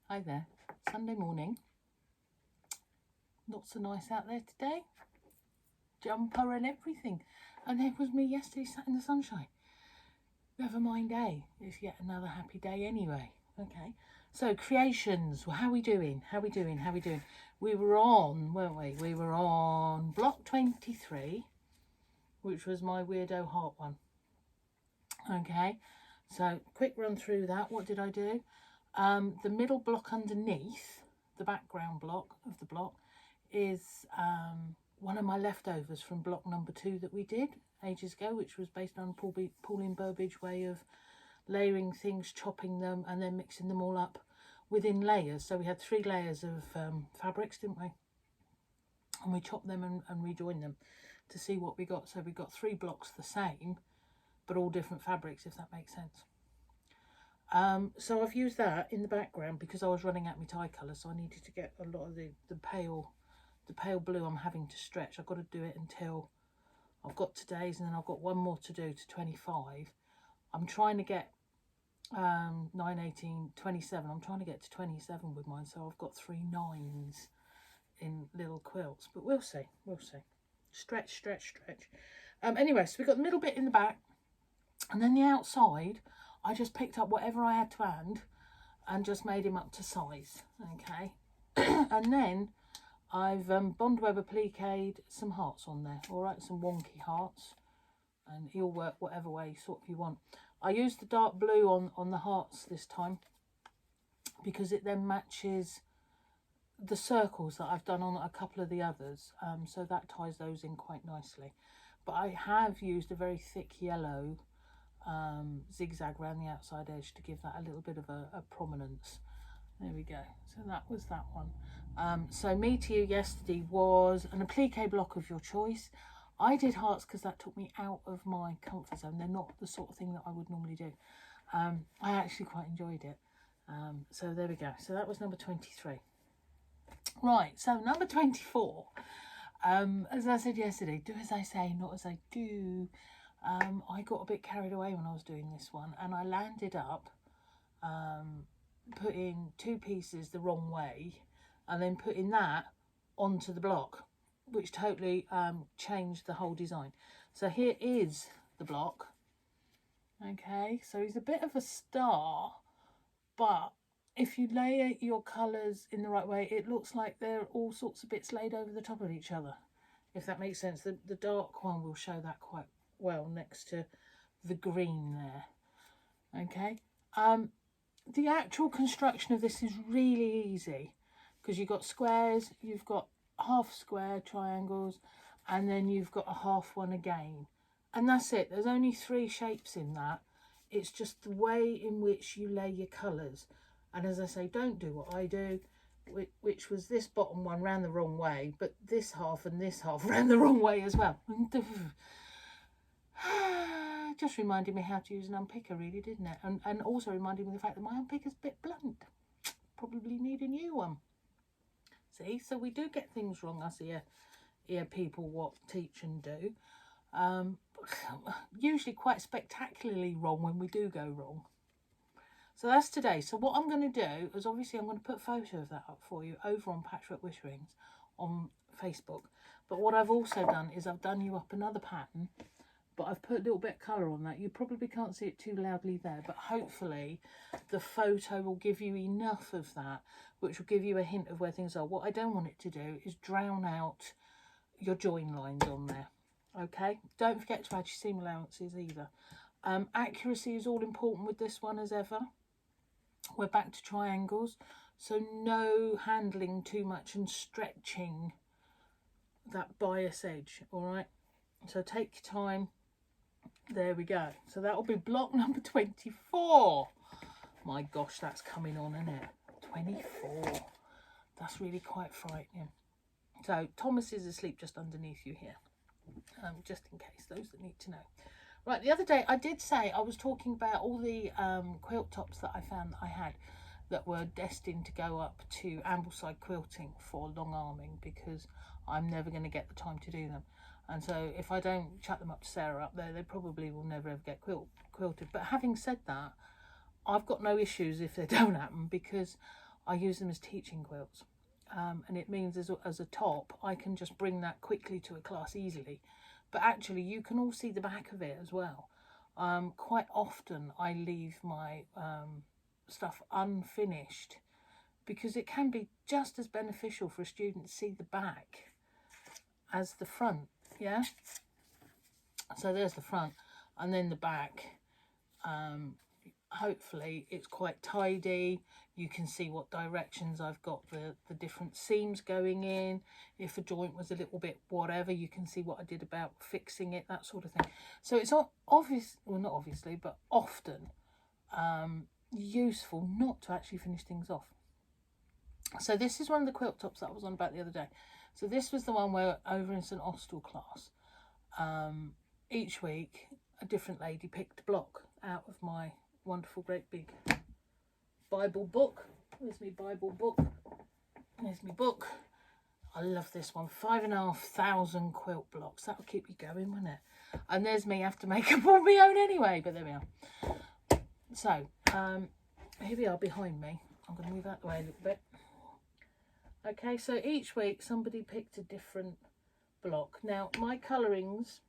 Hi there, Sunday morning. Not so nice out there today. Jumper and everything. And it was me yesterday sat in the sunshine. Never mind, it's yet another happy day anyway. Okay, so creations. Well, how we doing? We were on, weren't we? We were on block 23, which was my weirdo heart one. Okay, so quick run through that. What did I do? The middle block underneath, the background block of the block, is one of my leftovers from block number 2 that we did ages ago, which was based on Pauline Burbage way of layering things, chopping them and then mixing them all up within layers. So we had 3 layers of fabrics, didn't we? And we chopped them and rejoined them to see what we got. So we got 3 blocks the same, but all different fabrics, if that makes sense. So I've used that in the background because I was running out my tie colour, so I needed to get a lot of the pale blue I'm having to stretch. I've got to do it until I've got today's, and then I've got one more to do to 25. I'm trying to get 9, 18, 27. I'm trying to get to 27 with mine, so I've got 3 9s in little quilts, but we'll see. Stretch. Anyway, so we've got the middle bit in the back, and then the outside I just picked up whatever I had to hand and just made him up to size. Okay. And then I've Bond Web appliqued some hearts on there, all right, some wonky hearts, and he'll work whatever way sort of you want. I used the dark blue on the hearts this time because it then matches the circles that I've done on a couple of the others, so that ties those in quite nicely. But I have used a very thick yellow zigzag around the outside edge to give that a little bit of a prominence. There we go. So that was that one. So me to you yesterday was an applique block of your choice. I did hearts because that took me out of my comfort zone. They're not the sort of thing that I would normally do. I actually quite enjoyed it. So there we go. So that was number 23. Right, so number 24. As I said yesterday, do as I say, not as I do. I got a bit carried away when I was doing this one, and I landed up putting 2 pieces the wrong way and then putting that onto the block, which totally changed the whole design. So here is the block. Okay, so he's a bit of a star, but if you layer your colours in the right way, it looks like they're all sorts of bits laid over the top of each other, if that makes sense. The dark one will show that quite well next to the green there. Okay, the actual construction of this is really easy because you've got squares, you've got half square triangles, and then you've got a half one again, and that's it. There's only 3 shapes in that. It's just the way in which you lay your colours. And as I say, don't do what I do, which was this bottom one ran the wrong way, but this half and this half ran the wrong way as well. Just reminded me how to use an unpicker, really, didn't it? And also reminded me of the fact that my unpicker's a bit blunt. Probably need a new one. See, so we do get things wrong, us here people what teach and do. Usually quite spectacularly wrong when we do go wrong. So that's today. So what I'm going to do is, obviously I'm going to put a photo of that up for you over on Patchwork Witter Rings on Facebook. But what I've also done is I've done you up another pattern, but I've put a little bit of colour on that. You probably can't see it too loudly there, but hopefully the photo will give you enough of that, which will give you a hint of where things are. What I don't want it to do is drown out your join lines on there. Okay, don't forget to add your seam allowances either. Accuracy is all important with this one as ever. We're back to triangles, so no handling too much and stretching that bias edge. All right, so take your time. There we go. So that will be block number 24. My gosh, that's coming on, isn't it? 24. That's really quite frightening. So Thomas is asleep just underneath you here, just in case, those that need to know. Right, the other day I did say I was talking about all the quilt tops that I found that I had that were destined to go up to Ambleside Quilting for long arming, because I'm never going to get the time to do them. And so if I don't chuck them up to Sarah up there, they probably will never ever get quilted. But having said that, I've got no issues if they don't happen, because I use them as teaching quilts. And it means as a top, I can just bring that quickly to a class easily. But actually, you can all see the back of it as well. Quite often, I leave my stuff unfinished because it can be just as beneficial for a student to see the back as the front, yeah? So there's the front, and then the back. Hopefully it's quite tidy. You can see what directions I've got the different seams going in. If a joint was a little bit whatever, you can see what I did about fixing it, that sort of thing. So it's obvious, well, not obviously, but often useful not to actually finish things off. So this is one of the quilt tops that I was on about the other day. So this was the one where over in St Austell class, each week a different lady picked a block out of my wonderful great big Bible book. There's my Bible book. There's my book. I love this one. 5,500 quilt blocks. That'll keep you going, won't it? And there's me have to make up on my own anyway, but there we are. So here we are behind me. I'm going to move out the way a little bit. Okay, so each week somebody picked a different block. Now my colourings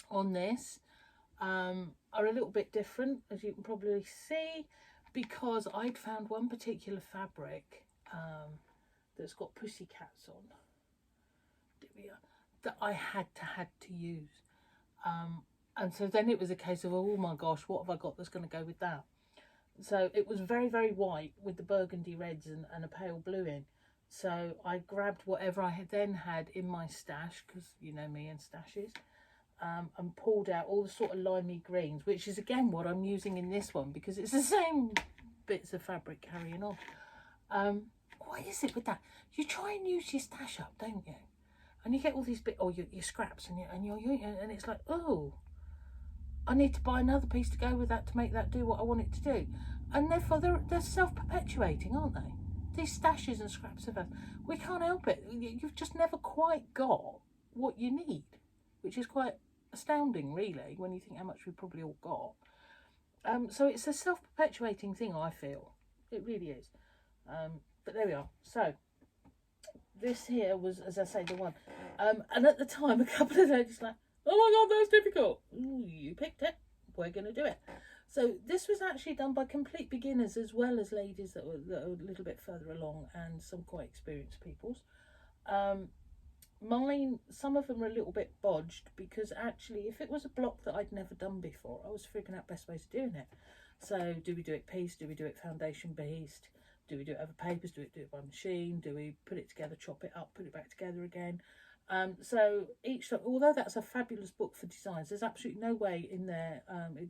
on this are a little bit different, as you can probably see, because I'd found one particular fabric that's got pussycats on, that I had to use. And so then it was a case of, oh my gosh, what have I got that's going to go with that? So it was very, very white with the burgundy reds and a pale blue in. So I grabbed whatever I had then had in my stash, because you know me and stashes, and pulled out all the sort of limey greens, which is again what I'm using in this one, because it's the same bits of fabric carrying on. What is it with that? You try and use your stash up, don't you? And you get all these bits, or your scraps, and it's like, oh, I need to buy another piece to go with that to make that do what I want it to do. And therefore they're self-perpetuating, aren't they? These stashes and scraps of us, we can't help it. You've just never quite got what you need, which is quite astounding, really, when you think how much we've probably all got. So it's a self-perpetuating thing, I feel. It really is. But there we are. So this here was, as I say, the one. And at the time, a couple of ladies like, oh my God, that was difficult. Ooh, you picked it. We're going to do it. So this was actually done by complete beginners, as well as ladies that were a little bit further along, and some quite experienced peoples. Mine, some of them are a little bit bodged, because actually if it was a block that I'd never done before, I was figuring out best ways of doing it. So do we do it pieced? Do we do it foundation based? Do we do it over papers? Do it by machine? Do we put it together, chop it up, put it back together again? So each, although that's a fabulous book for designs, there's absolutely no way in there,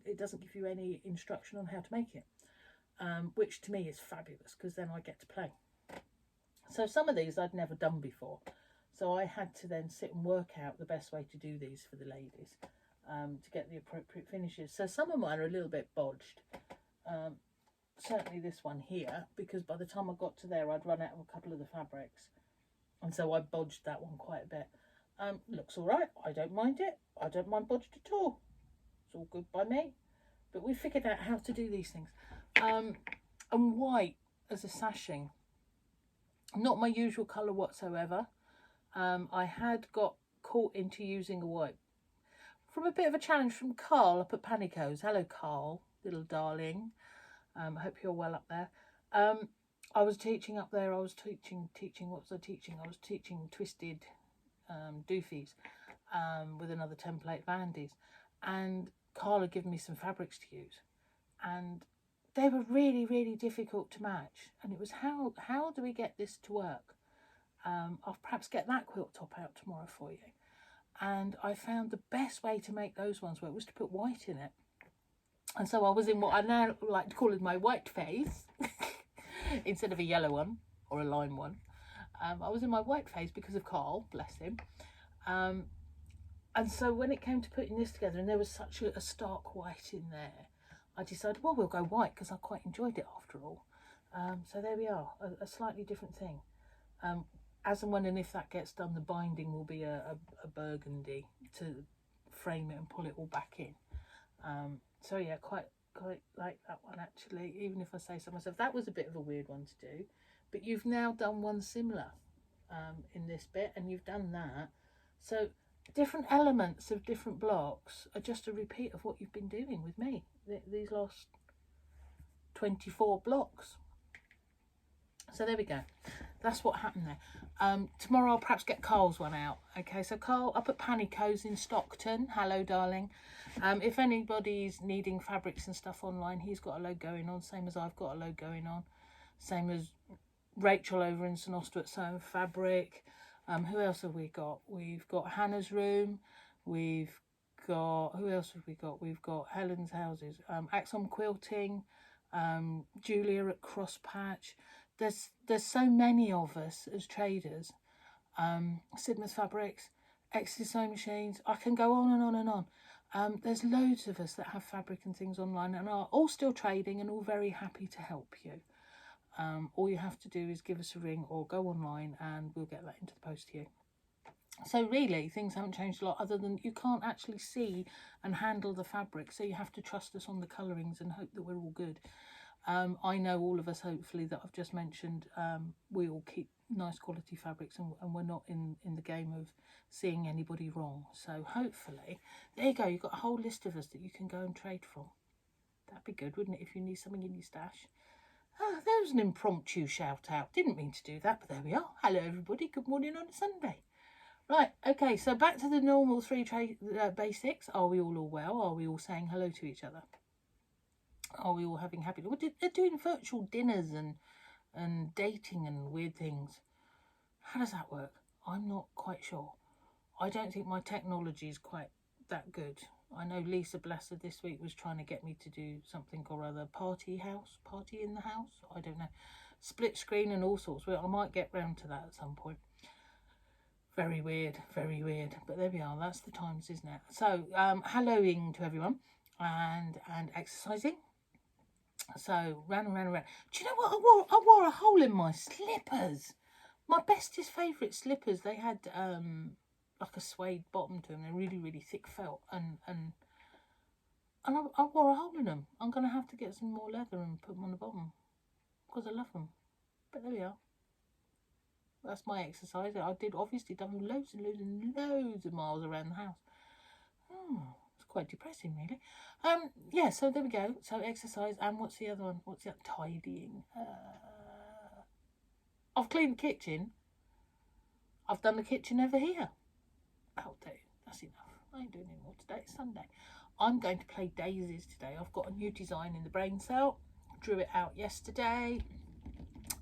it doesn't give you any instruction on how to make it, which to me is fabulous, because then I get to play. So some of these I'd never done before, so I had to then sit and work out the best way to do these for the ladies, to get the appropriate finishes. So some of mine are a little bit bodged, certainly this one here, because by the time I got to there I'd run out of a couple of the fabrics. And so I bodged that one quite a bit. Looks all right. I don't mind it. I don't mind bodged at all. It's all good by me. But we figured out how to do these things. And white as a sashing. Not my usual colour whatsoever. I had got caught into using a white from a bit of a challenge from Carl up at Panico's. Hello, Carl, little darling. I hope you're well up there. I was teaching up there. I was teaching. What was I teaching? I was teaching twisted doofies with another template of Andy's, and Carl had given me some fabrics to use, and they were really, really difficult to match. And it was how do we get this to work? I'll perhaps get that quilt top out tomorrow for you. And I found the best way to make those ones work was to put white in it. And so I was in what I now like to call it my white phase. Instead of a yellow one or a lime one. I was in my white phase because of Carl, bless him. And so when it came to putting this together, and there was such a stark white in there, I decided, well, we'll go white, because I quite enjoyed it after all. So there we are, a slightly different thing. As and when and if that gets done, the binding will be a burgundy to frame it and pull it all back in. So yeah, quite quite like that one actually, even if I say so myself. That was a bit of a weird one to do, but you've now done one similar in this bit, and you've done that. So different elements of different blocks are just a repeat of what you've been doing with me these last 24 blocks. So there we go. That's what happened there. Tomorrow I'll perhaps get Carl's one out. Okay, so Carl up at Panico's in Stockton. Hello, darling. If anybody's needing fabrics and stuff online, he's got a load going on, same as I've got a load going on. Same as Rachel over in St Austell at Sewing Fabric. Who else have we got? We've got Hannah's Room. We've got, who else have we got? We've got Helen's Houses. Axon Quilting. Julia at Crosspatch. There's so many of us as traders. Sidmouth Fabrics, Exeter Sewing Machines. I can go on and on and on. There's loads of us that have fabric and things online and are all still trading and all very happy to help you. All you have to do is give us a ring or go online and we'll get that into the post to you. So really, things haven't changed a lot other than you can't actually see and handle the fabric. So you have to trust us on the colourings and hope that we're all good. I know all of us, hopefully, that I've just mentioned, we all keep nice quality fabrics and we're not in the game of seeing anybody wrong. So hopefully, there you go. You've got a whole list of us that you can go and trade from. That'd be good, wouldn't it, if you need something in your stash? Ah, there was an impromptu shout out. Didn't mean to do that, but there we are. Hello, everybody. Good morning on a Sunday. Right, okay, so back to the normal three basics. Are we all well? Are we all saying hello to each other? Are we all having happy... They're doing virtual dinners and dating and weird things. How does that work? I'm not quite sure. I don't think my technology is quite that good. I know Lisa Blesser this week was trying to get me to do something or other. Party in the house? I don't know. Split screen and all sorts. Well, I might get round to that at some point. Very weird, very weird. But there we are. That's the times, isn't it? So, helloing to everyone and exercising. So, round and round and round. Do you know what? I wore a hole in my slippers. My bestest favourite slippers. They had like a suede bottom to them. They're really, really thick felt. And I wore a hole in them. I'm going to have to get some more leather and put them on the bottom. Because I love them. But there we are. That's my exercise. I did obviously done loads and loads and loads of miles around the house. It's quite depressing, really. Yeah, so there we go. So exercise, and what's the other one? What's the other? Tidying. I've cleaned the kitchen. I've done the kitchen over here. That'll do. That's enough. I ain't doing any more today. It's Sunday. I'm going to play daisies today. I've got a new design in the brain cell. Drew it out yesterday.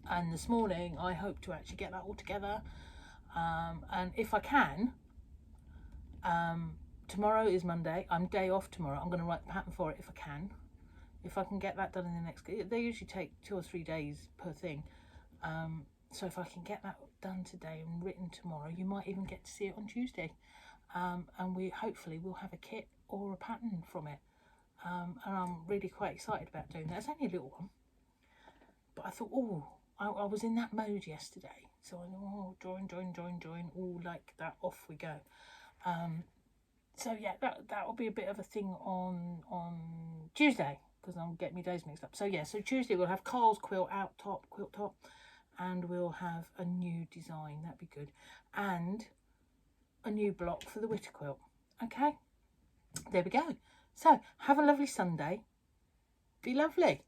And this morning, I hope to actually get that all together. And if I can, tomorrow is Monday. I'm day off tomorrow. I'm going to write the pattern for it if I can. If I can get that done in the next... They usually take 2 or 3 days per thing. So if I can get that done today and written tomorrow, you might even get to see it on Tuesday. And we hopefully will have a kit or a pattern from it. And I'm really quite excited about doing that. It's only a little one. But I thought, I was in that mode yesterday. So I thought, join, all like that, off we go. So yeah, that will be a bit of a thing on Tuesday, because I'm getting my days mixed up. So yeah, so Tuesday we'll have Carl's quilt top, and we'll have a new design. That'd be good. And a new block for the Witter quilt. Okay, there we go. So have a lovely Sunday. Be lovely.